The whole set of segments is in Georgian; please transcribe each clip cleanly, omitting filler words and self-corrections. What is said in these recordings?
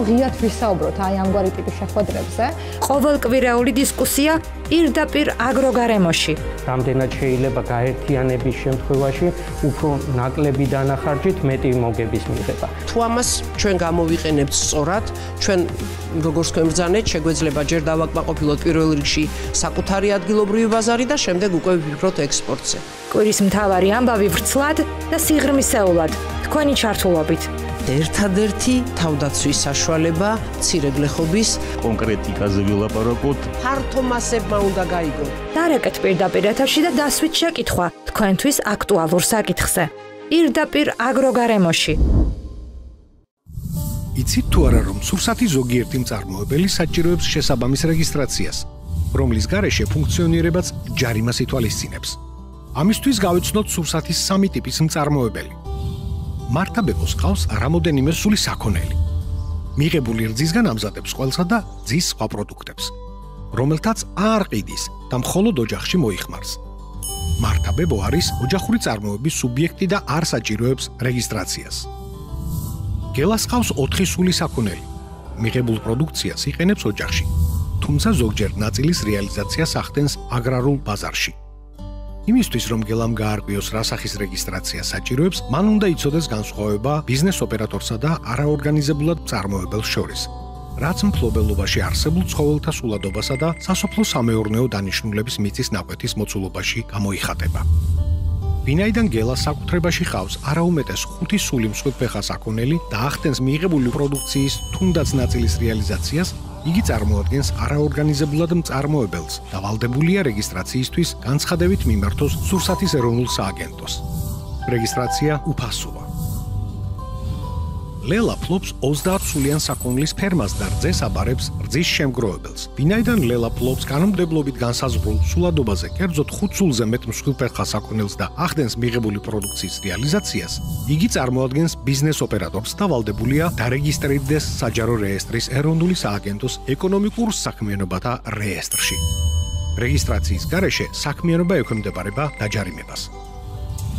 ღიად ვისაუბროთ აი ამგვარი ტიპის შეხვედრებზე. ყოველკვირეული დისკუსია პირდაპირ აგროგარემოში. რამდენად შეიძლება გაერთიანების შემთხვევაში უფრო ნაკლები დანახარჯით მეტი მოგების მიღება. თუ ამას ჩვენ გამოვიყენებთ სწორად, ჩვენ როგორც თქვენ ბრძანეთ, შეგვეძლება ჯერ დავაკმაყოფილოთ პირველ რიგში საკუთარი ადგილობრივი ბაზარი და შემდეგ უკვე ვიფიქროთ ექსპორტზე. კვირის მთავარი ამბავი ვრცლად და სიღრმისეულად თქვენი ჩართულობით. ერთადერთი თავდაცვის საშუალება მცირეგლეხობის კონკრეტიკაზე ვილაპარაკოთ. ფართო მასებმა უნდა გაიგონ. დარეკეთ პირდაპირ ეთერში და დასვით შეკითხვა თქვენთვის აქტუალურ საკითხზე. პირდაპირ აგროგარემოში. იცით თუ არა რომ სურსათი ზოგიერთი მწარმოებელი საჭიროებს შესაბამის რეგისტრაციას, რომლის გარეშე ფუნქციონირებაც ჯარიმას ითვალისწინებს. ამისთვის გავიცნოთ სურსათის 3 ტიპის მწარმოებელი. მართა ბებოს ყავს რამოდენიმე სული საქონელი. მიღებული რძისგან ამზადებს ყველსა და ძის სხვა პროდუქტებს, რომელთაც არ ყიდის და მხოლოდ ოჯახში მოიხმარს. მართა ბებო არის ოჯახური წარმოების სუბიექტი და არ საჭიროებს რეგისტრაციას. გელას ყავს 4 სული საქონელი. მიღებულ პროდუქციას იყენებს ოჯახში, თუმცა ზოგჯერ ნაწილის რეალიზაციას ახდენს აგრარულ ბაზარში. იმისთვის რომ გელამ გაარკვიოს რა სახის რეგისტრაცია საჭიროებს, მან უნდა იცოდეს განსხვავება ბიზნეს ოპერატორსა და არაორგანიზებულად მწარმოებელს შორის, რაც მფლობელობაში არსებულ ცხოველთა სულადობასა და სასოფლო-სამეურნეო დანიშნულების მიწის ნაკვეთის მოცულობაში გამოიხატება. ვინაიდან გელას საკუთრებაში ყავს არაუმეტეს 5 სული მსხვერპლფეხა საქონელი და ახდენს მიღებული პროდუქციის თუნდაც ნაწილის რეალიზაციას, იგი წარმოადგენს არაორგანიზებულად მწარმოებელს და ვალდებულია რეგისტრაციისთვის განცხადებით მიმართოს სურსათის ეროვნულ სააგენტოს. რეგისტრაცია უფასოა. ლელა ფლობს 30 სულიან საქონლის ფერმას და რძეს აბარებს რძის შემგროვებელს. ვინაიდან ლელა ფლობს კანონმდებლობით განსაზღვრულ სულადობაზე კერძოდ 5 სულზე მეტ მსხვილფეხა საქონელს და ახდენს მიღებული პროდუქციის რეალიზაციას, იგი წარმოადგენს ბიზნეს ოპერატორს და ვალდებულია დარეგისტრირდეს საჯარო რეესტრის ეროვნული სააგენტოს ეკონომიკურ საქმიანობათა რეესტრში. რეგისტრაციის გარეშე საქმიანობა ექვემდებარება დაჯარიმებას.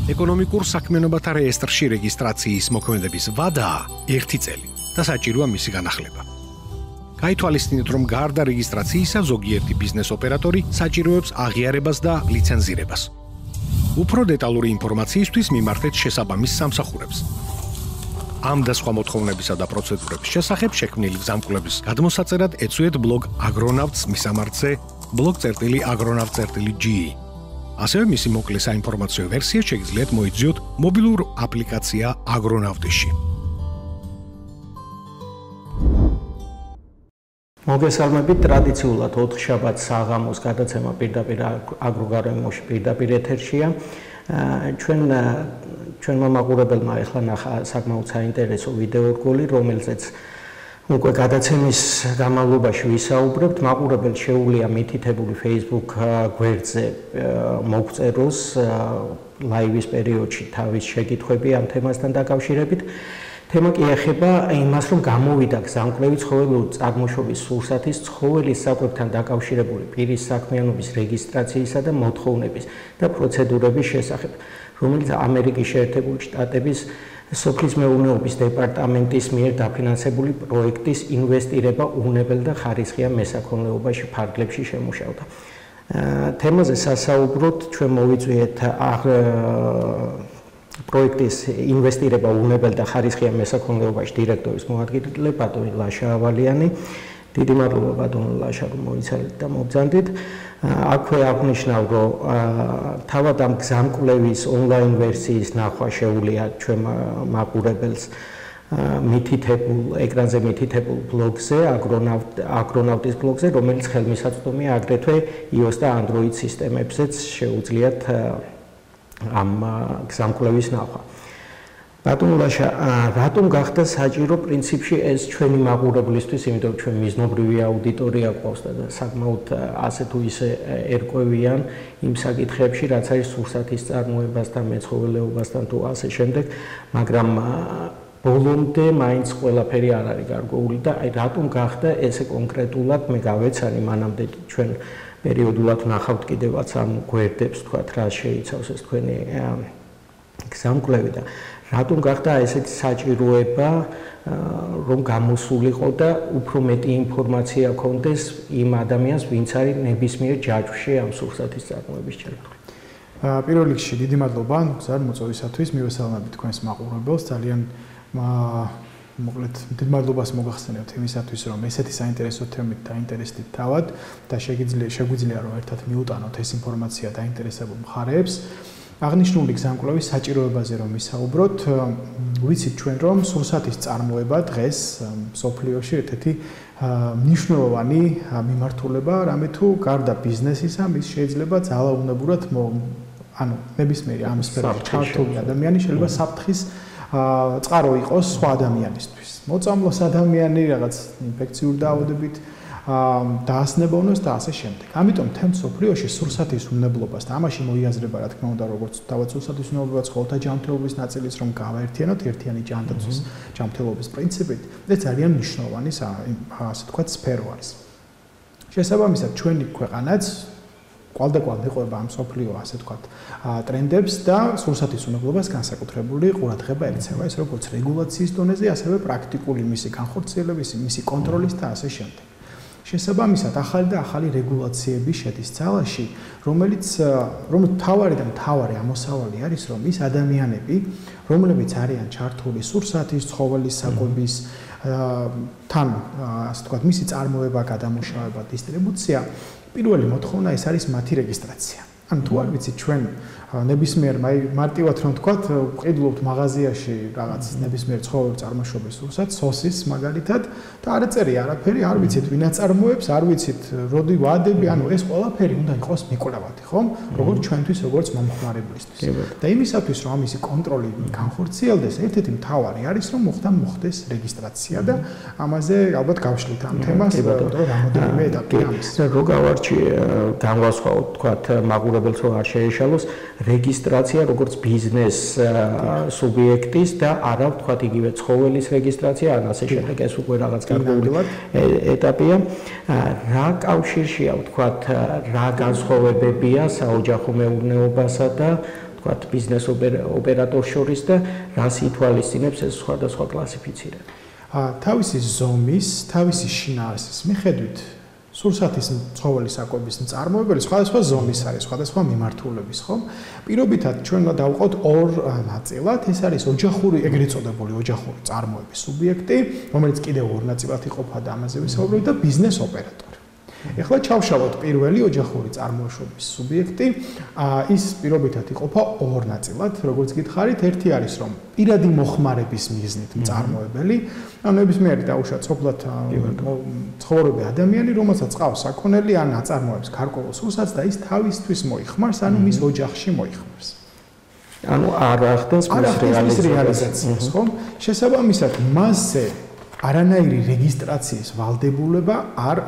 ეკონომიკურ საქმიანობათა რეესტრში რეგისტრაციის მოქმედების ვადაა 1 წელი და საჭიროა მისი განახლება. გაითვალისწინეთ, რომ გარდა რეგისტრაციისა ზოგიერთი ბიზნეს ოპერატორი საჭიროებს აღიარებას და ლიცენზირებას. უფრო დეტალური ინფორმაციისთვის მიმართეთ შესაბამის სამსახურებს. ამ და სხვა მოთხოვნებისა და პროცედურების შესახებ შექმნილი გზამკვლების გადმოსაწერად ეწვიეთ ბლოგ აგრონავტს მისამართზე blog.agronavt.ge. ასევე მისი მოკლე საინფორმაციო ვერსია შეგიძლიათ მოიძიოთ მობილურ აპლიკაცია აგრონავტში. მოგესალმებით, ტრადიციულად 4 შაბათს საღამოს გადაცემა პირდაპირ აგროგარემოში პირდაპირ ეთერშია. ჩვენმა მაყურებელმა ახლა ნახა საკმაოდ საინტერესო ვიდეორგოლი, რომელზეც უკვე გადაცემის განმავლობაში ვისაუბრებთ. მაყურებელს შეუძლია მითითებული Facebook გვერდზე მოგწეროს ლაივის პერიოდში თავის შეკითხვები ამ თემასთან დაკავშირებით. თემა კი ეხება იმას, რომ გამოვიდა გზამკვლევი ცხოველური წარმოშობის სურსათის ცხოველის საკვებთან დაკავშირებული პირის საქმიანობის რეგისტრაციისა და მოთხოვნების და პროცედურების შესახებ, რომელიც ამერიკის შეერთებული შტატების სოფლის მეურნეობის დეპარტამენტის მიერ დაფინანსებული პროექტის ინვესტირება უვნებელ და ხარისხიან მესაქონლეობაში ფარგლებში შემუშავდა. თემაზე სასაუბროდ ჩვენ მოვიწვიეთ პროექტის ინვესტირება უვნებელ და ხარისხიან მესაქონლეობაში დირექტორის მოადგილე ბატონი ლაშა ავალიანი. დიდი მადლობა ბატონო ლაშა, რომ მოიცადეთ და მობრძანდით. აქვე აღნიშნავ, რომ თავად ამ გზამკვლევის ონლაინ ვერსიის ნახვა შეუძლია ჩვენ მაყურებელს ეკრანზე მითითებულ ბლოგზე, აგრონავტის ბლოგზე, რომელიც ხელმისაწვდომია აგრეთვე iOS და Android სისტემებზეც შეუძლიათ ამ გზამკვლევის ნახვა. ბატონო ლაშა, რატომ გახდა საჭირო პრინციპში ეს ჩვენი მაყურებლისთვის, იმიტომ რომ ჩვენ მიზნობრივი აუდიტორია გვყავს და საკმაოდ ასე თუ ისე ერკვევიან იმ საკითხებში, რაც არის სურსათის წარმოებასთან, მეცხოველეობასთან თუ ასე შემდეგ, მაგრამ ბოლომდე მაინც ყველაფერი არ არის გარკვეული და აი რატომ გახდა ესე კონკრეტულად მე გავეცანი მანამდე ჩვენ პერიოდულად ვნახავთ კიდევაც ამ გვერდებს, თქვათ რა შეიცავს ეს თქვენი გზამკვლევი და რატომ გახდა ესეთი საჭიროება რომ გამოსულიყო და უფრო მეტი ინფორმაცია ჰქონდეს იმ ადამიანს, ვინც არის ნებისმიერ ჯაჭვში ამ სურსათის წარმოების ჩართული. პირველ რიგში დიდი მადლობა გზარ მოწვევისათვის, მივესალმები თქვენს მაყურებელს, ძალიან მოკლედ დიდ მადლობას მოგახსენებთ იმისათვის, რომ ესეთი საინტერესო თემით დაინტერესდით თავად და შეგვიძლია რომ ერთად მიუტანოთ ეს ინფორმაცია დაინტერესებულ მხარეებს. აღნიშნული გზამკვლევის საჭიროებაზე რომ ვისაუბროთ, ვიცით ჩვენ რომ სურსათის წარმოება დღეს მსოფლიოში ერთ-ერთი მნიშვნელოვანი მიმართულება, რამე თუ გარდა ბიზნესისა, მის შეიძლება ძალაუნებურად ნებისმიერი ამ სფეროში ჩართული ადამიანი შეიძლება საფრთხის წყარო იყოს სხვა ადამიანისთვის. მოწამლოს ადამიანი რაღაც ინფექციურ დაავადებით დაასნებოვნოს და ასე შემდეგ. ამიტომ თემ მსოფლიოში სურსათის უნებლობას და ამაში მოიაზრება რა თქმა უნდა როგორც თავად სურსათის უნებლობა ცხოველთა ჯანმრთელობის ნაწილის რომ გავაერთიანოთ ერთიანი ჯანდაცვის ჯანმრთელობის პრინციპით, ეს ძალიან მნიშვნელოვანი ასე თქვა სფერო არის. შესაბამისად ჩვენი ქვეყანაც კვალდაკვალ მიყვება ამ მსოფლიო ასე თქვა ტრენდებს და სურსათის უნებლობას განსაკუთრებული ყურადღება ექცევა ეს როგორც რეგულაციის დონეზე, ასევე პრაქტიკული მისი განხორციელების, მისი კონტროლის და ასე შემდეგ. შესაბამისად ახალი და ახალი რეგულაციები შედის ძალაში, რომელიც მთავარი ამოსავალი არის, რომ ის ადამიანები, რომლებიც არიან ჩართული სურსათის, ცხოველის საკვების თან, ასე ვთქვათ, მისი წარმოება, გადამუშავება, დისტრიბუცია, პირველი მოთხოვნა ეს არის მათი რეგისტრაცია. ან თუ არ ვიცით ჩვენ ნებისმიერ მარტივად რომ ვთქვათ, ვყიდულობთ მაღაზიაში რაღაც ნებისმიერ ცხოველ წარმოშობის სურსათს, სოსის მაგალითად და არ ეწერია არაფერი, არ ვიცით ვინ აწარმოებს, არ ვიცით როდი ვადები, ანუ ეს ყველაფერი უნდა იყოს მიკვლევადი, ხომ? როგორც ჩვენთვის, როგორც მომხმარებლისთვის. და იმისათვის, რომ ამისი კონტროლი განხორციელდეს, ერთ-ერთი მთავარი არის, რომ მოხდეს რეგისტრაცია და ამაზე ალბათ გავშლით ამ თემას, რამოდენიმე ეტაპი ამის. რო გავარჩი განვასხვაოთ, თქვათ, მაყურებელს რომ არ შეეშალოს რეგისტრაცია როგორც ბიზნეს სუბიექტის და არა ვთქვათ იგივე ცხოველის რეგისტრაცია, ან ასე შემდეგ ეს უკვე რაღაც გარკვეული ეტაპია. რა კავშირშია ვთქვათ, რა განსხვავებებია საოჯახო მეურნეობასა და ვთქვათ ბიზნეს ოპერატორს შორის და რას ითვალისწინებს ეს სხვადასხვა კლასიფიცირება? თავისი ზომის, თავისი შინაარსის მიხედვით სურსათის ცხოველის საკვების მწარმოებელი სხვადასხვა ზომის არის, სხვადასხვა მიმართულების, ხო? პირობითად ჩვენ უნდა დავყოთ ორ ნაწილად, ეს არის ოჯახური, ეგრეთ წოდებული ოჯახური წარმოების სუბიექტი, რომელიც კიდევ ორ ნაწილად იყოფა და ამაზე ვისაუბრებთ და ბიზნეს ოპერატორი. ეხლა ჩავშალოთ პირველი ოჯახური წარმოშობის სუბიექტი, ის პირობითად იყოფა ორ ნაწილად, როგორც გითხარით, ერთი არის რომ პირადი მოხმარების მიზნით მწარმოებელი, ანუ ნებისმიერი დაუშვათ სოფლად ცხოვრობი ადამიანი, რომელსაც ყავს საქონელი ან აწარმოებს გარკვეულ სურსათს და ის თავისთვის მოიხმარს, ანუ მის ოჯახში მოიხმარს. ანუ არ ახდენს მის რეალიზაციას, ხო? შესაბამისად, მასზე არანაირი რეგისტრაციის ვალდებულება არ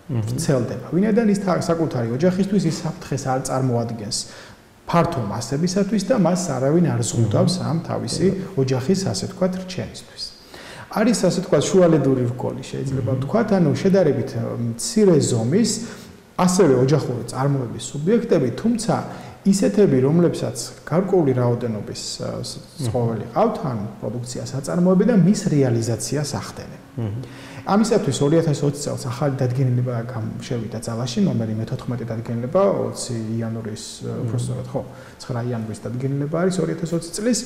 ვრცელდება. ვინაიდან ის საკუთარი ოჯახისთვის ის საფრთხეს არ წარმოადგენს ფართო მასებისათვის და მას არავინ არ ზღუდავს ამ თავისი ოჯახის ასე ვთქვათ რჩენისთვის. არის ასე ვთქვათ შუალედური რგოლი შეიძლება ვთქვათ, ანუ შედარებით მცირე ზომის ასევე ოჯახური წარმოების სუბიექტები, თუმცა ისეთები, რომლებსაც გარკვეული რაოდენობის ცხოველი ყავთ, ან პროდუქციას აწარმოებენ და მის რეალიზაციას ახდენენ. ამისათვის 2020 წელს ახალი დადგენილება შევიდა ძალაში, ნომერი 14 დადგენილება 20 იანვრის, უბრალოდ ხო, 9 იანვრის დადგენილება არის 2020 წლის,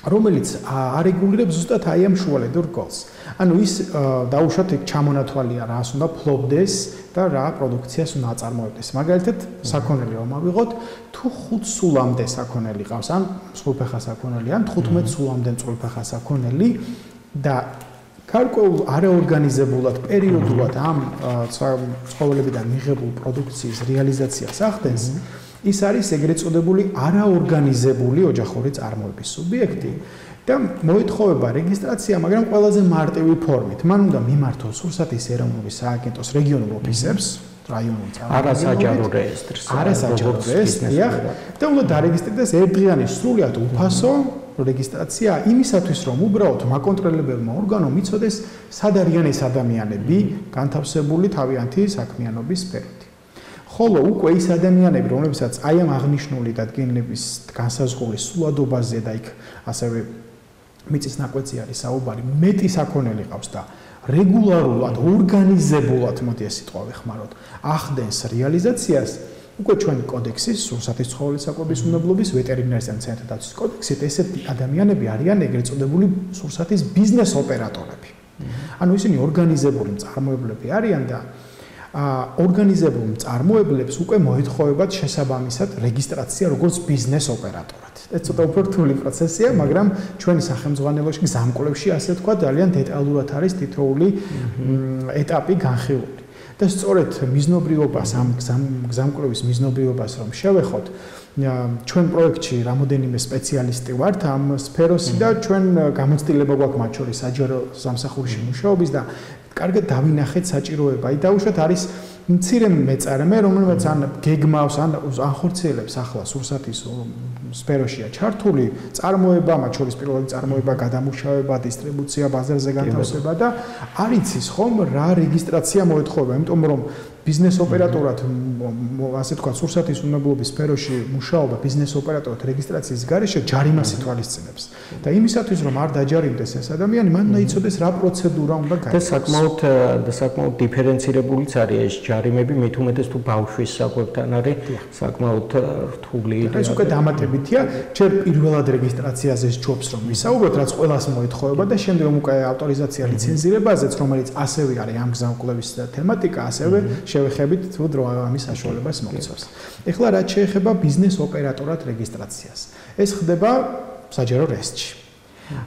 რომელიც არეგულირებს ზუსტად აი ამ შუალედურ რგოლს. ანუ ის დაუშვათ იქ ჩამონათვალია რას უნდა ფლობდეს და რა პროდუქციას უნდა აწარმოებდეს. მაგალითად, საქონელი რომ ავიღოთ, თუ 5 სულამდე საქონელი ყავს, ან წყვილფეხა საქონელი, ან 15 სულამდე წყვილფეხა საქონელი და გარკვეულ არაორგანიზებულად პერიოდულად ამ ცხოველებიდან მიღებულ პროდუქციის რეალიზაციას ახდენს, ის არის ეგრეთ წოდებული არაორგანიზებული ოჯახური წარმოების სუბიექტი და მოითხოვება რეგისტრაცია, მაგრამ ყველაზე მარტივი ფორმით. მან უნდა მიმართოს სურსათის ეროვნული სააგენტოს რეგიონულ ოფისებს, რაიონულ არასაჯარო რეესტრს, არასაჯარო რეესტრს და უნდა დარეგისტრდეს ერთდღიანი სრულიად უფასო რეგისტრაცია იმისათვის, რომ უბრალოდ მაკონტროლებელმა ორგანომ იცოდეს, სად არიან ეს ადამიანები განთავსებული თავიანთი საქმიანობის სფეროთი. ხოლო უკვე ის ადამიანები, რომლებსაც აი ამ აღნიშნული დადგენილების განსაზღვრის სულადობაზე და იქ ასევე მიწის ნაკვეთი არის საუბარი, მეტი საქონელი ყავს და რეგულარულად, ორგანიზებულად, მოდი ეს სიტყვა ვეხმაროთ, ახდენს რეალიზაციას, უკვე ჩვენი კოდექსის, სურსათის ცხოველის საკვების უნებლობის, ვეტერინარის და მცენარეთა დაცვის კოდექსით ესეთი ადამიანები არიან ეგრეთ წოდებული სურსათის ბიზნეს ოპერატორები. ანუ ისინი ორგანიზებული მწარმოებლები არიან და ორგანიზებულ მწარმოებლებს უკვე მოეთხოვებათ შესაბამისად რეგისტრაცია როგორც ბიზნეს ოპერატორად. ეს ცოტა უფრო რთული პროცესია, მაგრამ ჩვენი სახელმძღვანელოში გზამკვლევში ასე თქვა ძალიან დეტალურად არის თითოეული ეტაპი განხილული. და სწორედ მიზნობრიობას ამ გზამკვლევის მიზნობრიობას რომ შევეხოთ, ჩვენ პროექტში რამოდენიმე სპეციალისტი ვართ ამ სფეროსი და ჩვენ გამოცდილება გვაქვს მათ შორის საჯარო სამსახურში მუშაობის და კარგად დავინახეთ საჭიროება. დაუშვათ არის მცირე მეწარმე, რომელმაც ან გეგმავს, ან ახორციელებს ახლა სურსათის სფეროშია ჩართული წარმოება, მათ შორის პირველი წარმოება, გადამუშავება, დისტრიბუცია, ბაზარზე განთავსება და არ იცის ხომ რა რეგისტრაცია მოეთხოვება, იმიტომ რომ ბიზნეს ოპერატორად, ასე თქვა, სურსათის უნებლობის სფეროში მუშაობა ბიზნეს ოპერატორად რეგისტრაციის გარეშე ჯარიმას ითვალისწინებს. და იმისათვის რომ არ დაჯარიმდეს ეს ადამიანი, მან უნდა იცოდეს რა პროცედურა უნდა გაიგოს. და საკმაოდ დიფერენცირებულიც არის ეს ჯარიმები, მით უმეტეს თუ ბავშვის საკვებთან არის საკმაოდ რთული. ეს უკვე დამატებითია, ჯერ პირველად რეგისტრაციაზე ჯობს რომ ვისაუბროთ, რაც ყველას მოეთხოვება და შემდეგ უკვე ავტორიზაცია ლიცენზირებაზეც, რომელიც ასევე არის ამ გზამკვლევის თემატიკა, ასევე შევეხებით თუ დრო ამის საშუალებას მოგწევს. ეხლა რაც შეეხება ბიზნეს ოპერატორად რეგისტრაციას. ეს ხდება საჯარო რეესტრში.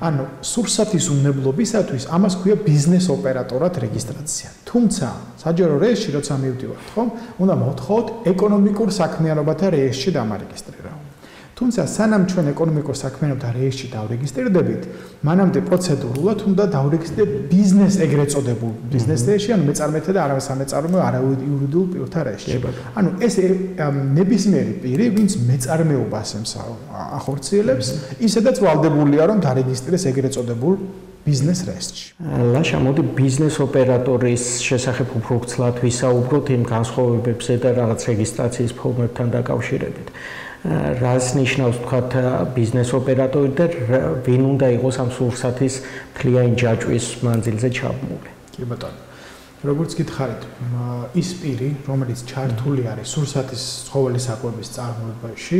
ანუ სურსათის უნებლობისათვის ამას ქვია ბიზნეს ოპერატორად რეგისტრაცია. თუმცა საჯარო რეესტრში როცა მივდივართ, ხომ, უნდა მოთხოვოთ ეკონომიკურ საქმიანობათა რეესტრში დამარეგისტრირება. თუმცა სანამ ჩვენ ეკონომიკურ საქმიანობათა რეესტრში დავრეგისტრირდებით, მანამდე პროცედურულად უნდა დავრეგისტრირდეთ ბიზნეს ეგრეთ წოდებულ ბიზნეს რეესტრში, ანუ მეწარმეთა და არასამეწარმეო არაიურიდიულ პირთა რეესტრში. ანუ ეს ნებისმიერი პირი, ვინც მეწარმეობას ახორციელებს, ისედაც ვალდებულია რომ დარეგისტრირდეს ეგრეთ წოდებულ ბიზნეს რეესტრში. ლაშა, მოდი ბიზნეს ოპერატორის შესახებ უფრო ვრცლად ვისაუბროთ იმ განსხვავებებზე და რაღაც რეგისტრაციის ფორმებთან დაკავშირებით. რას ნიშნავს თქვათ ბიზნეს ოპერატორი და ვინ უნდა იყოს ამ სურსათის მთლიანი ჯაჭვის მანძილზე ჩაბმული? კი ბატონო. როგორც გითხარით, ის პირი, რომელიც ჩართული არის სურსათის ცხოველის საკვების წარმოებაში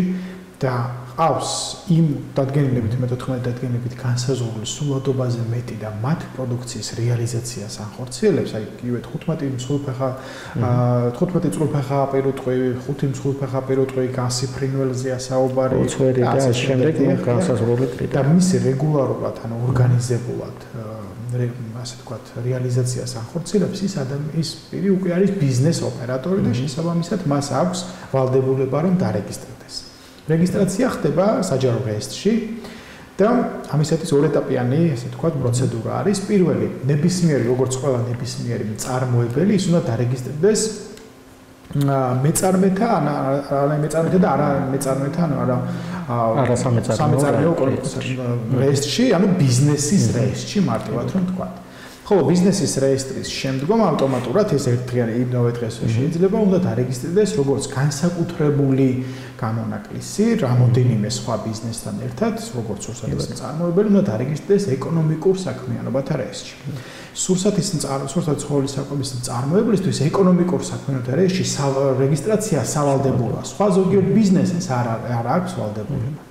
და ყავს იმ დადგენილებით, მე-14 დადგენილებით განსაზღვრული სულადობაზე მეტი და მათ პროდუქციის რეალიზაციას ახორციელებს, აი იგივე 15 წყვილფეხა პირუტყვი, 5 წყვილფეხა პირუტყვი, 100 ფრინველზეა საუბარი და ამ შემდეგ განსაზღვრული კრიტერიუმი. და მისი რეგულარულად, ანუ ორგანიზებულად ასე ვთქვათ, რეალიზაციას ახორციელებს ის პირი უკვე არის ბიზნეს ოპერატორი და შესაბამისად მას აქვს ვალდებულება რომ დარეგისტრირდეს. რეგისტრაცია ხდება საჯარო რეესტრში და ამისათვის ორეტაპიანი, ასე ვთქვათ, პროცედურა არის. პირველი, ნებისმიერი, როგორც ყველა ნებისმიერი მწარმოებელი, ის უნდა დარეგისტრირდეს მეწარმეთა, და არასამეწარმეო რეესტრში, ანუ ბიზნესის რეესტრში მარტივად რომ ვთქვათ. ხოლო ბიზნესის რეესტრის შემდგომ ავტომატურად ეს ერთდღიანი იმავე დღესვე შეიძლება უნდა დარეგისტრირდეს როგორც განსაკუთრებული გამონაკლისი რამოდენიმე სხვა ბიზნესთან ერთად, როგორც სურსათის მწარმოებელი უნდა დარეგისტრირდეს ეკონომიკურ საქმიანობათა რეესტრში. სურსათის ცხოველის საკვების მწარმოებლისთვის ეკონომიკურ საქმიანობათა რეესტრში რეგისტრაცია სავალდებულოა. სხვა ზოგიერთ ბიზნესს არ აქვს ვალდებულება.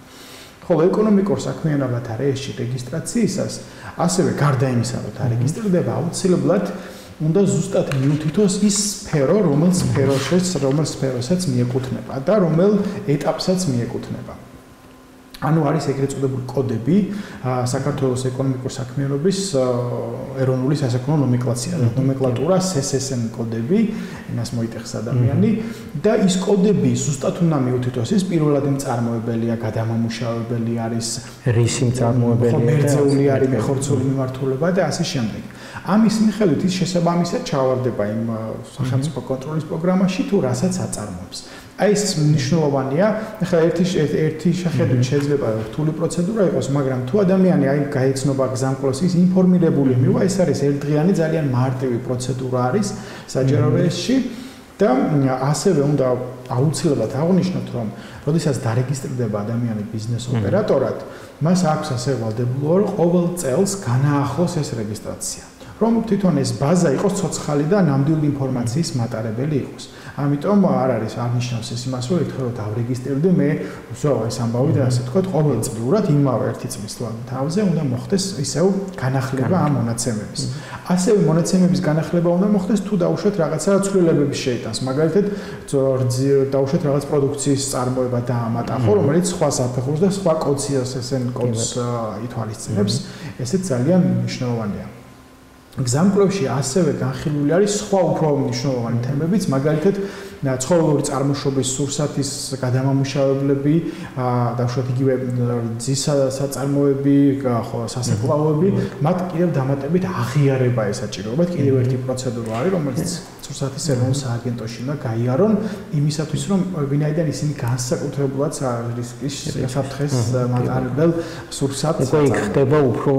ხოლო ეკონომიკურ საქმიანობათა რეესტრში რეგისტრაციისას ასევე გარდა იმისა, რომ დარეგისტრირდება, აუცილებლად უნდა ზუსტად მიუთითოს ის სფერო, რომელ სფეროსაც მიეკუთვნება და რომელ ეტაპსაც მიეკუთვნება. ანუ არის ეგრეთ წოდებული კოდები საქართველოს ეკონომიკურ საქმიანობის ეროვნული სასაქონლო ნომენკლატურა SSN კოდები, იმას მოიტეხს ადამიანი და ის კოდები ზუსტად უნდა მიუთითოს ის პირველადი მწარმოებელია, გადამამუშავებელი არის, რისი მწარმოებელია, კომერციული არის, მეხორცული მიმართულება და ასე შემდეგ. ამის მიხედვით ის შესაბამისად ჩავარდება იმ სახელმწიფო კონტროლის პროგრამაში თუ რასაც აწარმოებს. აი ეს მნიშვნელოვანია. ახლა ერთი შეხედვით შეიძლება რთული პროცედურა იყოს, მაგრამ თუ ადამიანი აი გაეცნობა გზამკვლევს, ის ინფორმირებული მივა, ეს არის ერთდღიანი ძალიან მარტივი პროცედურა არის საჯარო რეესტრში და ასევე უნდა აუცილებლად აღვნიშნოთ, რომ როდესაც დარეგისტრირდება ადამიანი ბიზნეს ოპერატორად, მას აქვს ასე ვალდებულება, რომ ყოველ წელს განაახლოს ეს რეგისტრაცია. რომ თვითონ ეს ბაზა იყოს ცოცხალი და ნამდვილი ინფორმაციის მატარებელი იყოს. ამიტომ არ არის აღნიშნავს ეს იმას, რომ ეხლა დავრეგისტრირდი მე, ეს ამბავი და ასე თქვა, ყოველწლიურად იმავე ერთი წლის თავზე უნდა მოხდეს ისევ განახლება ამ მონაცემების. ასევე მონაცემების განახლება უნდა მოხდეს თუ დაუშვათ რაღაცა ცვლილებების შეიტანს. მაგალითად, დაუშვათ რაღაც პროდუქციის წარმოება და ამატახო, რომელიც სხვა საფეხურს და სხვა კოდს ესენ კოდს ითვალისწინებს. ესეც ძალიან მნიშვნელოვანია. გზამკვლევში ასევე განხილული არის სხვა უფრო მნიშვნელოვანი თემებიც, მაგალითად ცხოველური წარმოშობის სურსათის გადამამუშავებლები, დაუშვათ იგივე ძის საწარმოები, სასაკლაოები, მათ კიდევ დამატებით აღიარება ესაჭიროებათ, კიდევ ერთი პროცედურა არის, რომელიც სურსათის ეროვნულ სააგენტოში უნდა გაიარონ იმისათვის, რომ ვინაიდან ისინი განსაკუთრებულად რისკის საფრთხეს მატარებელ სურსათს იქ ხდება უფრო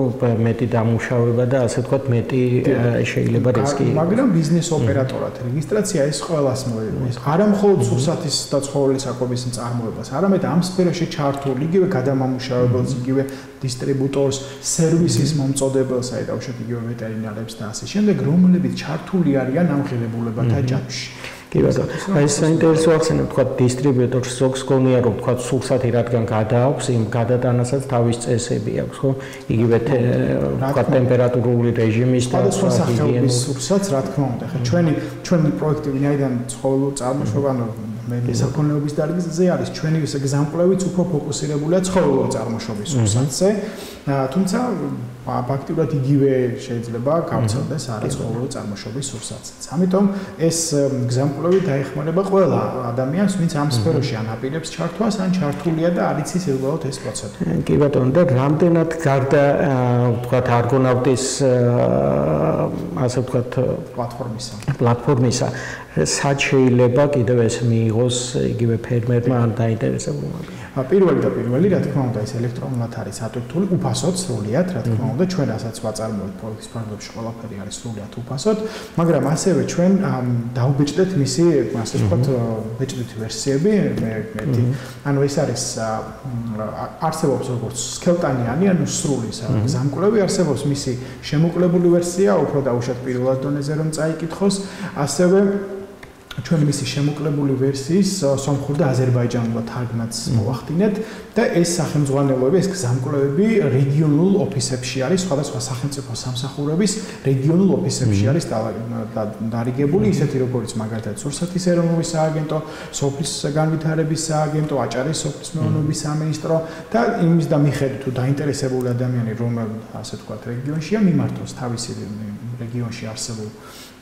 მეტი დამუშავება და ასე ვთქვათ მეტი შეიძლება რისკი. მაგრამ ბიზნეს ოპერატორად რეგისტრაცია ეს ყველას მოეწონა. არა მხოლოდ სურსათის და ცხოველის საკვების მწარმოებას, არამედ ამ სფეროში ჩართულ იგივე გადამამუშავებელს, იგივე დისტრიბუტორს, სერვისის მომწოდებელს, აი დავუშვათ იგივე ვეტერინარებს და ასე შემდეგ, რომლებიც ჩართული არიან ამ ღირებულებათა ჯაჭვში. კი ბატონო, აი საინტერესო ახსენებ, თქვა დისტრიბუტორს ზოგს გონია, რომ თქვა სურსათი რადგან გადააქვს, იმ გადატანასაც თავის წესები აქვს, ხო? იგივე თქვა ტემპერატურული რეჟიმის და სხვა სახეობის სურსათს, რა თქმა უნდა, ხა ჩვენი პროექტი ვინაიდან ცხოველურ წარმოშობა მე მესაქონლეობის დარგზე არის, ჩვენი გზამკვლევიც უფრო ფოკუსირებულია ცხოველურ წარმოშობის სურსათზე. თუმცა ფაქტიურად იგივე შეიძლება გავრცელდეს არაცხოველური წარმოშობის სურსათიც. ამიტომ ეს გზამკვლევი დაეხმარება ყველა ადამიანს, ვინც ამ სფეროში ანაპირებს ჩართვას, ან ჩართულია და არ იცის უბრალოდ ეს პროცედურა. კი ბატონო, და რამდენად გარდა ვთქვათ არგონავტის ასე ვთქვათ პლატფორმისა, სად შეიძლება კიდევ ეს მიიღოს იგივე ფერმერმა ან დაინტერესებულმა? პირველი, რა თქმა უნდა, ეს ელექტრონულად არის ატვირთული, უფასოდ, სრულიად, რა თქმა უნდა, ჩვენ რასაც ვაწარმოებთ პროექტის ფარგლებში ყველაფერი არის სრულიად უფასოდ, მაგრამ ასევე ჩვენ დავბეჭდეთ მისი, ასე ვთქვათ, ბეჭდვითი ვერსიები, ერთი. ანუ ეს არის არსებობს როგორც სქელტანიანი, ანუ სრული გზამკვლევი, არსებობს მისი შემოკლებული ვერსია, უფრო დაუშვათ პირველად დონეზე რომ წაიკითხოს, ასევე ჩვენ მისი შემოკლებული ვერსიის სომხურ და აზერბაიჯანულ თარგმანს მოვახდინეთ და ეს სახელმძღვანელოები, ეს გზამკვლევები რეგიონულ ოფისებში არის, სხვადასხვა სახელმწიფო სამსახურების რეგიონულ ოფისებში არის დარიგებული, ისეთი როგორც მაგალითად სურსათის ეროვნული სააგენტო, სოფლის განვითარების სააგენტო, აჭარის სოფლის მეურნეობის სამინისტრო და იმის და მიხედვით თუ დაინტერესებული ადამიანი რომელ ასე ვთქვათ რეგიონშია მიმართოს თავისი რეგიონში არსებულ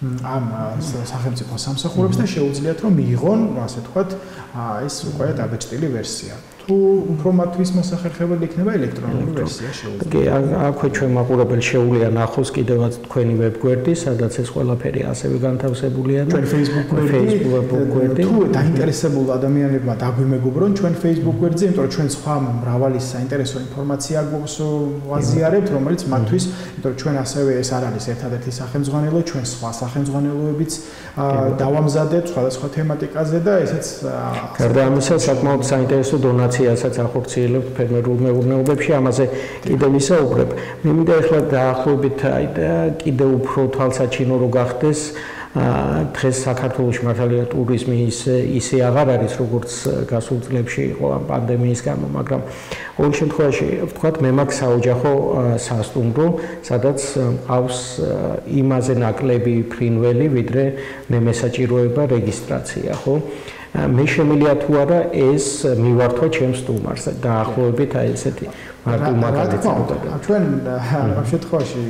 ამ სახელმწიფო სამსახურებს და შეუძლიათ რომ მიიღონ, ასე ვთქვათ, ეს უკვე დაბეჭდილი ვერსია. თუ უფრო მათთვის მოსახერხებელი იქნება ელექტრონული ვერსია შეუძლია. კი, აქვე ჩვენ მაყურებელი შეუძლია ნახოს კიდევაც თქვენი ვებგვერდი, სადაც ეს ყველაფერი ასევე განთავსებულია და ჩვენ Facebook გვერდი. თუ დაინტერესებულ ადამიანებმა დაგვიმეგობრონ ჩვენ Facebook გვერდზე, იმიტომ რომ ჩვენ სხვა მრავალი საინტერესო ინფორმაცია გვაზიარებთ, რომელიც მათთვის, იმიტომ რომ ჩვენ ასევე ეს არ არის ერთადერთი სახელმძღვანელო, ჩვენ სხვა სახელმძღვანელოებიც დავამზადეთ სხვადასხვა თემატიკაზე და ესეც გარდა ამისა საკმაოდ საინტერესო დონაციასაც ახორციელებთ ფერმერულ მეურნეობებში, ამაზე კიდევ ვისაუბრებ. მე მინდა ახლა დაახლოებით კიდევ უფრო თვალსაჩინო რო გახდეს დღეს საქართველოში მართალია ტურიზმი ისე აღარ არის როგორც გასულ წლებში იყო ამ პანდემიის გამო, მაგრამ ყოველ შემთხვევაში ვთქვათ მე მაქვს საოჯახო სასტუმრო, სადაც მყავს იმაზე ნაკლები ფრინველი, ვიდრე მე მესაჭიროება რეგისტრაცია, ხო? მე შემიძლია თუ არა ეს მივართვა ჩემს სტუმარს დაახლოებით აი ესეთი მარტო მაგალითად ჩვენ ამ შემთხვევაში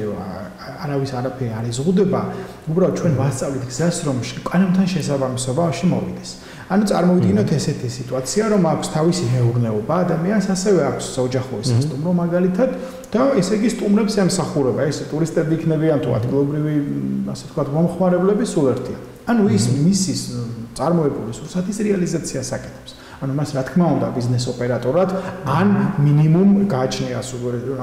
არავის არაფერი არ იზღუდება, უბრალოდ ჩვენ ვასწავლით გზას, რომ კანონთან შესაბამისობაში მოვიდეს. ანუ წარმოვიდგინოთ ესეთი სიტუაცია, რომ აქვს თავისი მეურნეობა ადამიანს, ასევე აქვს ოჯახური სასტუმრო მაგალითად და ესე იგი სტუმრებს ემსახურება, ეს ტურისტები იქნებიან თუ ადგილობრივი, ასე ვთქვათ, მომხმარებლები სულ ერთია. ანუ ის მისის წარმოებული სურსათის რეალიზაციას აკეთებს. ანუ მას რა თქმა უნდა ბიზნეს ოპერატორად ან მინიმუმ გააჩნია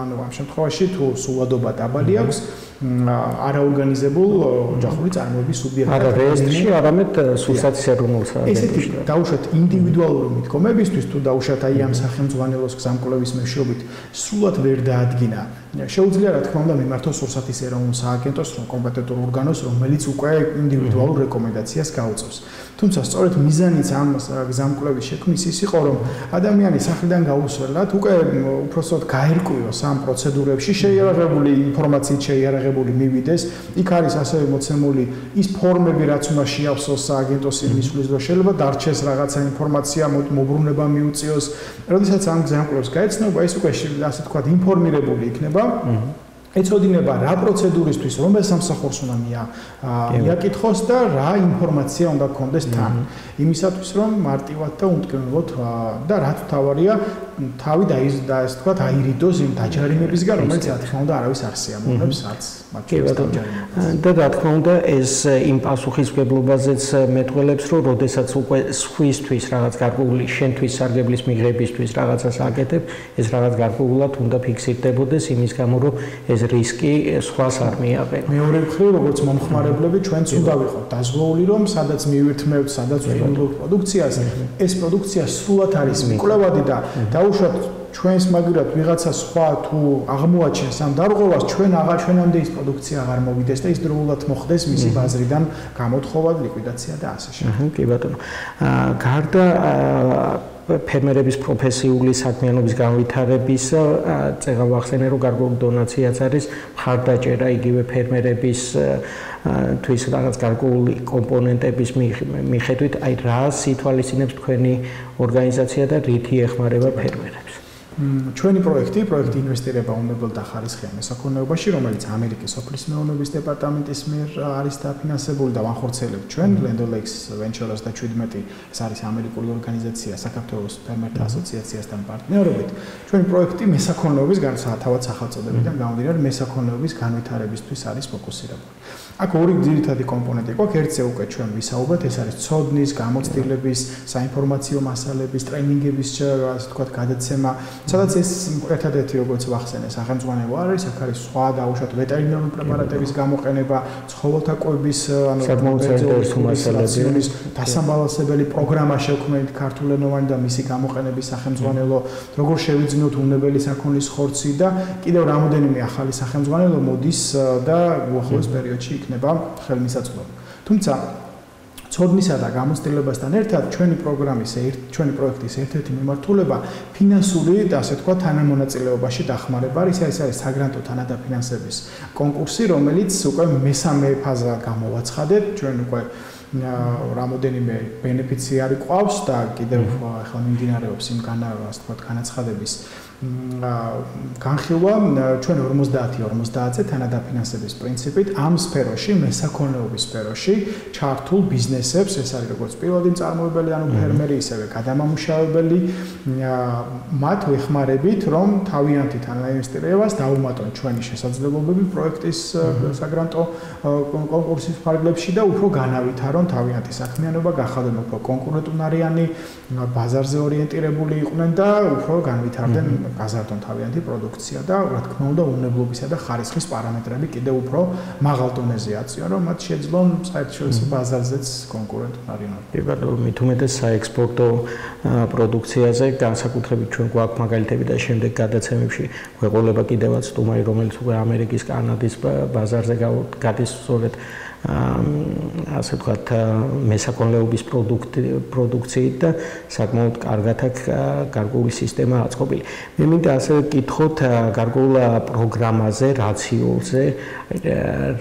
ანუ ამ შემთხვევაში თუ სულადობა დაბალი აქვს არაორგანიზებულ ოჯახური წარმოების სუბიექტად. არა რეესტრში, არამედ სურსათის ეროვნულ ესეთი დაუშვათ ინდივიდუალური მიდგომებისთვის თუ დაუშვათ აი ამ სახელმძღვანელოს გზამკვლევის მეშვეობით სრულად ვერ დაადგინა. შეუძლია რა თქმა უნდა მიმართოს სურსათის ეროვნულ სააგენტოს კომპეტენტურ ორგანოს, რომელიც უკვე ინდივიდუალურ რეკომენდაციას გაუწევს. თუმცა სწორედ მიზანიც ამ გზამკვლევის შექმნის ის იყო, რომ ადამიანი სახლიდან გაუსვლელად უკვე უпроსოდ გაერკვიოს ამ პროცედურებში, შეიარაღებული ინფორმაციით შეიარაღებული მივიდეს. იქ არის ასევე მოცემული ის ფორმები, რაც უნდა შეავსოს სააგენტოს მისვლის დროს, შეიძლება დარჩეს რაღაცა ინფორმაცია, მოbrunება მიუწიოს. როდესაც ამ გზამკვლევს გაეცნობა, ის უკვე ასე თქვა ინფორმირებული იქნება. ეწოდინება რა პროცედურისთვის რომელ სამსახურს უნდა მიაკითხოს და რა ინფორმაცია უნდა გქონდეს თან. იმისათვის რომ მარტივად და უმტკივნეულად და რაც თავარია თავი და ასე თქვა აირიდოს იმ დაჯარიმებისგან, რომელიც რა თქმა უნდა არავის არ სიამოვნებს, არც მათ შორის დაჯარიმებას. და რა თქმა უნდა ეს იმ პასუხისმგებლობაზეც მეტყველებს, რომ როდესაც უკვე სხვისთვის რაღაც გარკვეული შენთვის სარგებლის მიღებისთვის რაღაცას აკეთებ, ეს რაღაც გარკვეულად უნდა ფიქსირდებოდეს იმის გამო, რომ ეს რისკი სხვას არ მიაყენა. მეორე მხრივ, როგორც მომხმარებლები, ჩვენც უნდა ვიყოთ დაზღვეული, რომ სადაც მივირთმევთ, სადაც ვიღებთ პროდუქციას, ეს პროდუქცია სრულად არის მიკვლევადი და დაუშვათ ჩვენს მაგივრად ვიღაცა სხვა თუ აღმოაჩენს ამ დარღვევას, ჩვენამდე ის პროდუქცია აღარ მოვიდეს და ის დროულად მოხდეს მისი ბაზრიდან გამოთხოვა, ლიკვიდაცია და ასე შემდეგ. კი ბატონო. გარდა ფერმერების პროფესიული საქმიანობის განვითარების წეღა ვახსენე, რომ გარკვეული დონაციაც არის მხარდაჭერა იგივე ფერმერების თვის რაღაც გარკვეული კომპონენტების მიხედვით, აი რა სითვალისწინებს თქვენი ორგანიზაცია და რითი ეხმარება ფერმერებს? ჩვენი პროექტი ინვესტირება უნებელ და ხარისხიან მესაქონლეობაში, რომელიც ამერიკის სოფლის მეურნეობის დეპარტამენტის მიერ არის დაფინანსებული და ვახორციელებთ ჩვენ Land O'Lakes Ventures და 17 ეს არის ამერიკული ორგანიზაცია საქართველოს ფერმერთა ასოციაციასთან პარტნიორობით. ჩვენი პროექტი მესაქონლეობის თავად სახელწოდებიდან გამომდინარე მესაქონლეობის განვითარებისთვის არის ფოკუსირებული. აქ ორი ძირითადი კომპონენტი გვაქვს, ერთზე უკვე ჩვენ ვისაუბრეთ, ეს არის ცოდნის, გამოცდილების, საინფორმაციო მასალების, ტრეინინგების, ასე ვთქვათ, გადაცემა, სადაც ეს ერთადერთი როგორც ვახსენე, სახელმძღვანელო არის, აქ არის სხვა დაუშვათ ვეტერინარული პრეპარატების გამოყენება, ცხოველთა კვების, ანუ მასალების დასამბალანსებელი პროგრამა შექმნით ქართულენოვანი და მისი გამოყენების სახელმძღვანელო, როგორ შევიძინოთ უნებელი საქონლის ხორცი და კიდევ რამოდენიმე ახალი სახელმძღვანელო მოდის და უახლოეს პერიოდში იქნება ხელმისაწვდომი. თუმცა ცოდნისა და გამოცდილებასთან ერთად ჩვენი პროექტის ერთ-ერთი მიმართულება ფინანსური და ასე თქვა თანამონაწილეობაში დახმარება არის. ეს არის საგრანტო თანადაფინანსების კონკურსი, რომელიც უკვე მესამე ფაზა გამოვაცხადეთ. ჩვენ უკვე რამოდენიმე ბენეფიციარი ყავს და კიდევ ახლა მიმდინარეობს იმ ასე თქვა განაცხადების განხილვა ჩვენ 50-50-ზე თანადაფინანსების პრინციპით ამ სფეროში, მესაქონლეობის სფეროში ჩართულ ბიზნესებს, ეს არის როგორც პირველი მწარმოებელი, ანუ ფერმერი, ისევე გადამამუშავებელი, მათ ვეხმარებით, რომ თავიანთი თანაინვესტირებას დაუმატონ ჩვენი შესაძლებლობები პროექტის საგრანტო კონკურსის ფარგლებში და უფრო განავითარონ თავიანთი საქმიანობა, გახადონ უფრო კონკურენტუნარიანი, ბაზარზე ორიენტირებული იყვნენ და უფრო განვითარდნენ გაზარდონ თავიანთი პროდუქცია და რა თქმა უნდა უნებლობისა და ხარისხის პარამეტრები კიდევ უფრო მაღალ დონეზე აწიონ, რომ მათ შეძლონ საერთაშორისო ბაზარზეც კონკურენტუნარიანობა. კი ბატონო, მით უმეტეს საექსპორტო პროდუქციაზე განსაკუთრებით ჩვენ გვაქვს მაგალითები და შემდეგ გადაცემებში გვეყოლება კიდევაც სტუმარი, რომელიც უკვე ამერიკის, კანადის ბაზარზე გადის სწორედ ასე ვთქვათ მესაქონლეობის პროდუქციით და საკმაოდ კარგად აქვს გარკვეული სისტემა აწყობილი. მე მინდა ასევე ვკითხოთ გარკვეულ პროგრამაზე, რაციოლზე,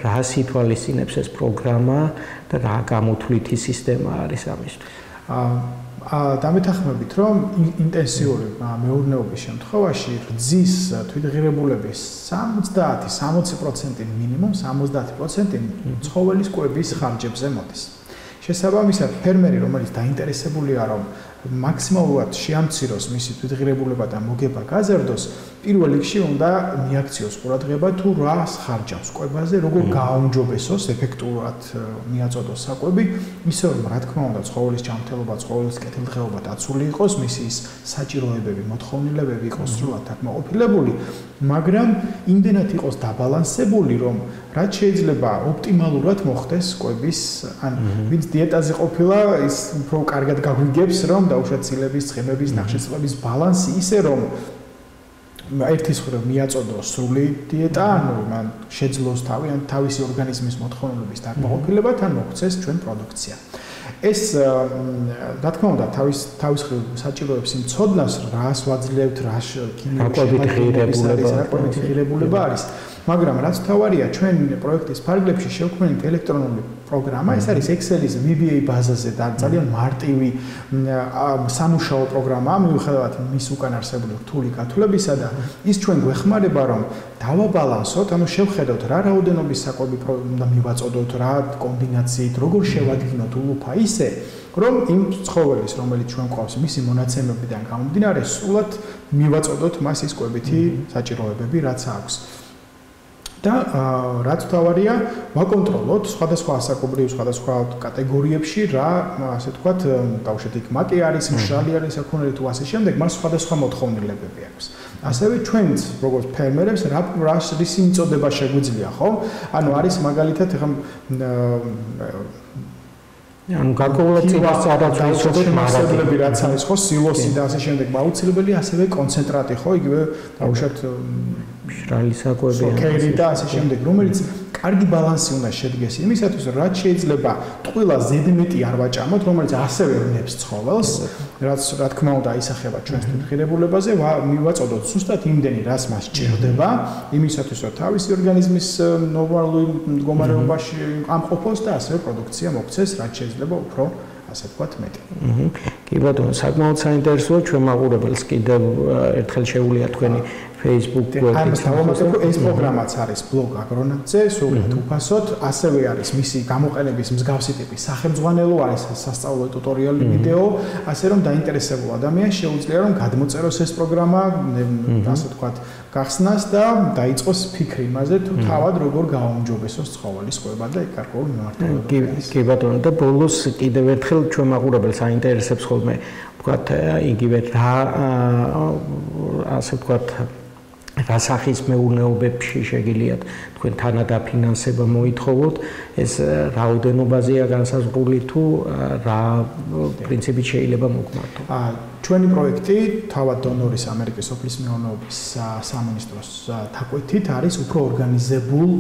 რა სითვალისწინებს ეს პროგრამა და რა გამოთვლითი სისტემა არის ამისთვის. დამეთანხმებით, რომ ინტენსიური მეურნეობის შემთხვევაში რძის თვითღირებულების 70-60% მინიმუმ 70% ცხოველის კვების ხარჯებზე მოდის. შესაბამისად, ფერმერი, რომელიც დაინტერესებულია, რომ მაქსიმალურად შეამციროს მისი თვითღირებულება და მოგება გაზარდოს, პირველ რიგში უნდა მიაქციოს ყურადღება თუ რას ხარჯავს კვებაზე, როგორ გააუმჯობესოს, ეფექტურად მიაწოდოს საკვები, ისე რომ რა თქმა უნდა ცხოველის ჯანმრთელობა, ცხოველის კეთილდღეობა დაცული იყოს, მისი საჭიროებები, მოთხოვნილებები იყოს სრულად დაკმაყოფილებული, მაგრამ იმდენად იყოს დაბალანსებული, რომ რაც შეიძლება ოპტიმალურად მოხდეს კვების, ან ვინც დიეტაზე ყოფილა, ის უფრო კარგად გაგვიგებს, რომ დაუშვათ ცილების, ცხიმების, ნახშირწყლების ბალანსი ისე რომ ერთის მხრივ მიაწოდოს სრული დიეტა, ანუ მან შეძლოს თავი ან თავისი ორგანიზმის მოთხოვნილების დაკმაყოფილება, თან მოგვცეს ჩვენ პროდუქცია. ეს რა თქმა უნდა თავის მხრივ საჭიროებს იმ ცოდნას, რას ვაძლევთ, რა კვალიფიცირებული ღირებულება არის. მაგრამ რაც თავარია, ჩვენ პროექტის ფარგლებში შევქმნით ელექტრონული პროგრამა, ეს არის Excel-ის VBA ბაზაზე და ძალიან მარტივი სამუშაო პროგრამა, მიუხედავად მის უკან არსებული რთული გათვლებისა და ის ჩვენ გვეხმარება, რომ დავაბალანსოთ, ანუ შევხედოთ რა რაოდენობის საკვები უნდა მივაწოდოთ, რა კომბინაციით, როგორ შევადგინოთ ულუფა ისე, რომ იმ ცხოველის, რომელიც ჩვენ გვყავს, მისი მონაცემებიდან გამომდინარე, სრულად მივაწოდოთ მას ის კვებითი საჭიროებები, რაც აქვს. და რაც თავარია, ვაკონტროლოთ სხვადასხვა ასაკობრივ, სხვადასხვა კატეგორიებში რა, ასე ვთქვათ, დაუშვათ იქ მაკი არის, მშრალი არის, აქონელი თუ ასე შემდეგ, მას სხვადასხვა მოთხოვნილებები აქვს. ასევე ჩვენც, როგორც ფერმერებს, რის მიწოდება შეგვიძლია, ხო? ანუ არის მაგალითად ეხლა ანუ გარკვეულად წინასწარდაცვისობით მასალები რაც არის ხო სილოსი და ასე შემდეგ აუცილებელია ასევე კონცენტრატი ხო იგივე დაუშვათ მშრალი საკვები სოკერი და ასე შემდეგ რომელიც კარგი ბალანსი უნდა შედგეს იმისათვის რომ რაც შეიძლება ტყუილა ზედმეტი არ ვაჭამოთ რომელიც ასევე ვნებს ცხოველს რაც რა თქმა უნდა აისახება ჩვენს ღირებულებაზე მივაწოდოთ ზუსტად იმდენი რაც მას ჭირდება იმისათვის რომ თავისი ორგანიზმის ნორმალური მდგომარეობაში ამყოფოს და ასევე პროდუქცია მოქცეს რაც შეიძლება უფრო ასე ვთქვათ მეტი. კი ბატონო, საკმაოდ საინტერესოა ჩვენ მაყურებელს კიდევ ერთხელ შეუულია თქვენი Facebook გვერდით. ეს პროგრამაც არის ბლოგ აგრონატზე, სრულად უფასოდ, ასევე არის მისი გამოყენების მსგავსი ტიპის სახელმძღვანელო, არის სასწავლო ტუტორიალი ვიდეო, ასე რომ დაინტერესებულ ადამიანს შეუძლია რომ გადმოწეროს ეს პროგრამა, ასე ვთქვათ, გახსნას და დაიწყოს ფიქრი იმაზე, თუ თავად როგორ გააუმჯობესოს ცხოველის ყვება და გარკვეულ მიმართულებებს. კი ბატონო, და ბოლოს კიდევ ერთხელ ჩვენ მაყურებელს აინტერესებს ხოლმე, ვთქვათ, იგივე რა ასე ვთქვათ რასახის მეურნეობებში შეგიძლიათ თქვენ თანადაფინანსება მოითხოვოთ ეს რაოდენობაზეა განსაზღვრული თუ რა პრინციპით შეიძლება მოგმართო ჩვენი პროექტი თავად დონორის ამერიკის სოფლის მეურნეობის სამინისტროს თაყვეთით არის უფრო ორგანიზებულ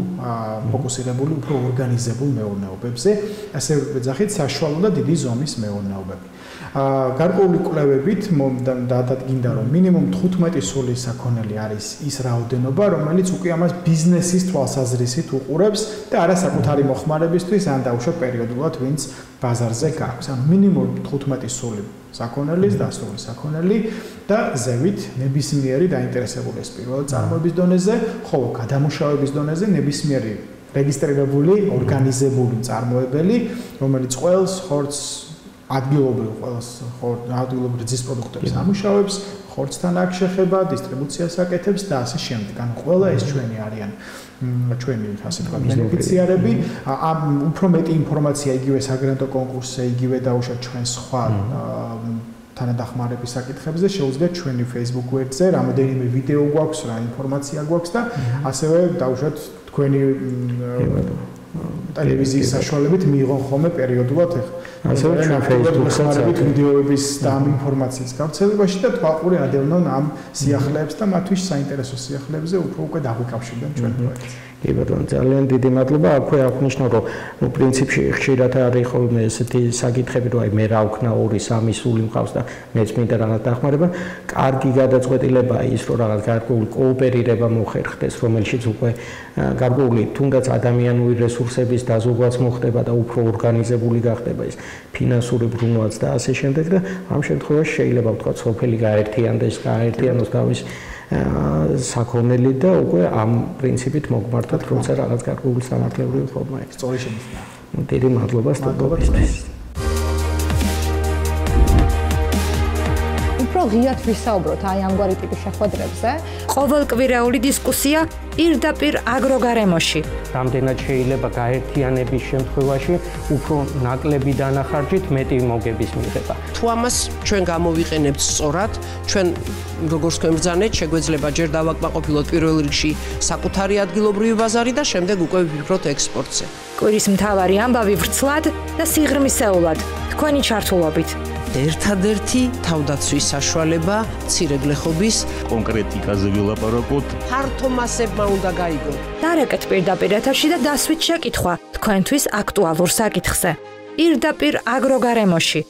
ფოკუსირებული უფრო ორგანიზებულ მეურნეობებზე ასე ვეძახით საშუალო და დიდი ზომის მეურნეობები გარკვეული კვლევებით დადადგინდა რომ მინიმუმ 15 სული საქონელი არის ის რაოდენობა რომელიც უკვე ამას ბიზნესის თვალსაზრისით უყურებს და არა საკუთარი მოხმარებისთვის ან დაუშვათ პერიოდულად ვინც ბაზარზე გაქვს ანუ მინიმუმ 15 სული საქონელის დასრული საქონელი და ზევით ნებისმიერი დაინტერესებული პირველ წარმოების დონეზე ხოლო გადამუშავების დონეზე ნებისმიერი რეგისტრირებული ორგანიზებული მწარმოებელი რომელიც ყველს ხორცს ადგილობრივ ყველას ადგილობრივ ძის პროდუქტებს ამუშავებს, ხორცთან აქ შეხება, დისტრიბუციას აკეთებს და ასე შემდეგ. ანუ ყველა ეს ჩვენი არიან ჩვენი ასე ვთქვათ ბენეფიციარები. უფრო მეტი ინფორმაცია იგივე საგრანტო კონკურსზე, იგივე დაუშვათ ჩვენ სხვა თანადახმარების საკითხებზე შეუძლიათ ჩვენი Facebook გვერდზე, რამოდენიმე ვიდეო გვაქვს, რა ინფორმაცია გვაქვს და ასევე დაუშვათ თქვენი ტელევიზიის საშუალებით მიიღონ ხოლმე პერიოდულად ასევე ჩვენ Facebook-საც ვიდეოების და ამ ინფორმაციის გავრცელებაში და თვალყური ადევნონ ამ სიახლეებს და მათთვის საინტერესო სიახლეებზე უკვე დაგვიკავშირდნენ ჩვენ პროექტს. კი ბატონო, ძალიან დიდი მადლობა. აქვე აღნიშნო, რომ ნუ პრინციპში ხშირად არის ხოლმე ესეთი საკითხები, რომ აი მე რა ვქნა 2-3 სული მყავს და მეც მინდა რაღაც დახმარება. კარგი გადაწყვეტილებაა ის, რომ რაღაც გარკვეული კოოპერირება მოხერხდეს, რომელშიც უკვე გარკვეული თუნდაც ადამიანური რესურსების დაზოგვაც მოხდება და უფრო ორგანიზებული გახდება ის ფინანსური ბრუნვაც და ასე შემდეგ და ამ შემთხვევაში შეიძლება ვთქვათ, სოფელი გაერთიანდეს, გაერთიანოს თავის საქონელი და უკვე ამ პრინციპით მოგმართოთ, როცა რაღაც გარკვეული სამართლებრივი ფორმა აქვს. სწორი შემიძლია. დიდი მადლობა სტუდენტებისთვის. უფრო უფრო ღიად ვისაუბროთ აი ამგვარი ტიპის შეხვედრებზე. ყოველკვირეული დისკუსია პირდაპირ აგროგარემოში. რამდენად შეიძლება გაერთიანების შემთხვევაში უფრო ნაკლები დანახარჯით მეტი მოგების მიღება. თუ ამას ჩვენ გამოვიყენებთ სწორად, ჩვენ როგორც ქვემბრძანეთ, შეგვეძლება ჯერ დავაკმაყოფილოთ პირველ რიგში საკუთარი ადგილობრივი ბაზარი და შემდეგ უკვე ვფიქროთ ექსპორტზე. კვირის მთავარი ამბავი ვრცლად და სიღრმისეულად თქვენი ჩართულობით. ერთადერთი თავდაცვის საშუალება მცირეგლეხობის კონკრეტიკაზე ვილაპარაკოთ. ფართო მასებმა უნდა გაიგონ. დარეკეთ პირდაპირ ეთერში და დასვით შეკითხვა თქვენთვის აქტუალურ საკითხზე. პირდაპირ აგროგარემოში